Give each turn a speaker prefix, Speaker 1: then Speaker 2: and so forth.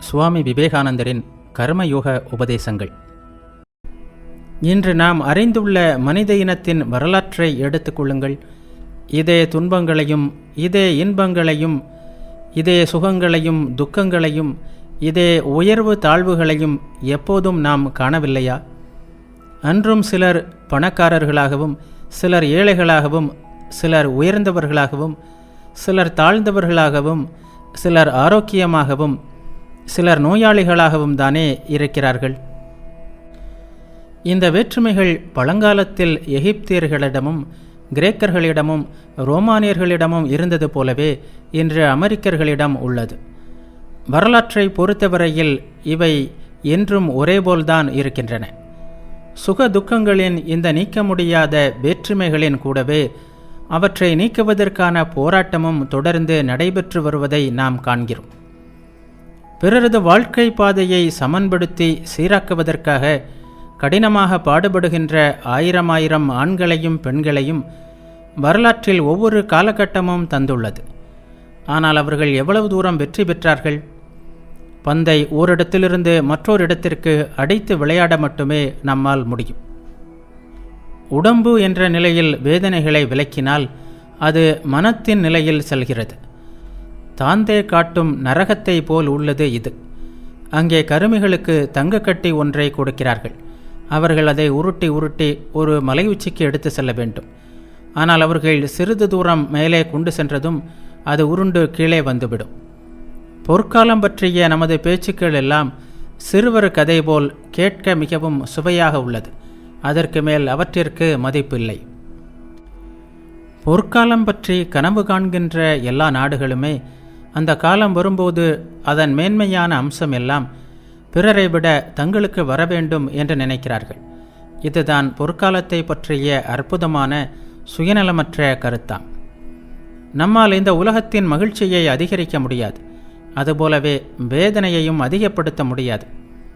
Speaker 1: சுவாமி விவேகானந்தரின் கர்மயோக உபதேசங்கள். இன்று நாம் அறிந்துள்ள மனித இனத்தின் வரலாற்றை எடுத்துக்கொள்ளுங்கள். இதே துன்பங்களையும் இதே இன்பங்களையும் இதே சுகங்களையும் துக்கங்களையும் இதே உயர்வு தாழ்வுகளையும் எப்போதும் நாம் காணவில்லையா? அன்றும் சிலர் பணக்காரர்களாகவும் சிலர் ஏழைகளாகவும் சிலர் உயர்ந்தவர்களாகவும் சிலர் தாழ்ந்தவர்களாகவும் சிலர் ஆரோக்கியமாகவும் சிலர் நோயாளிகளாகவும் தானே இருக்கிறார்கள். இந்த வேற்றுமைகள் பழங்காலத்தில் எகிப்தியர்களிடமும் கிரேக்கர்களிடமும் ரோமானியர்களிடமும் இருந்தது போலவே இன்று அமெரிக்கர்களிடம் உள்ளது. வரலாற்றை பொறுத்தவரையில் இவை என்றும் ஒரேபோல்தான் இருக்கின்றன. சுக துக்கங்களின் இந்த நீக்க முடியாத வேற்றுமைகளின் கூடவே அவற்றை நீக்குவதற்கான போராட்டமும் தொடர்ந்து நடைபெற்று வருவதை நாம் காண்கிறோம். பிறரது வாழ்க்கை பாதையை சமன்படுத்தி சீராக்குவதற்காக கடினமாக பாடுபடுகின்ற ஆயிரம் ஆண்களையும் பெண்களையும் வரலாற்றில் ஒவ்வொரு காலகட்டமும் தந்துள்ளது. ஆனால் அவர்கள் எவ்வளவு தூரம் வெற்றி பெற்றார்கள்? பந்தை ஓரிடத்திலிருந்து மற்றொரு இடத்திற்கு அடித்து விளையாட மட்டுமே நம்மால் முடியும். உடம்பு என்ற நிலையில் வேதனைகளை விலக்கினால் அது மனத்தின் நிலையில் செல்கிறது. தாந்தே காட்டும் நரகத்தை போல் உள்ளது இது. அங்கே கருமிகளுக்கு தங்கக்கட்டி ஒன்றை கொடுக்கிறார்கள். அவர்கள் அதை உருட்டி உருட்டி ஒரு மலை உச்சிக்கு எடுத்து செல்ல வேண்டும். ஆனால் அவர்கள் சிறிது தூரம் மேலே கொண்டு சென்றதும் அது உருண்டு கீழே வந்துவிடும். பொற்காலம் பற்றிய நமது பேச்சுக்கள் எல்லாம் சிறுவர் கதை போல் கேட்க மிகவும் சுவையாக உள்ளது. அதற்கு மேல் அவற்றிற்கு மதிப்பில்லை. பொற்காலம் பற்றி கனவு காண்கின்ற எல்லா நாடுகளுமே அந்த காலம் வரும்போது அதன் மேன்மையான அம்சம் எல்லாம் பிறரை விட தங்களுக்கு வரவேண்டும் என்று நினைக்கிறார்கள். இதுதான் பொற்காலத்தை பற்றிய அற்புதமான சுயநலமற்ற கருத்தாம். நம்மால் இந்த உலகத்தின் மகிழ்ச்சியை அதிகரிக்க முடியாது. அதுபோலவே வேதனையையும் அதிகப்படுத்த முடியாது.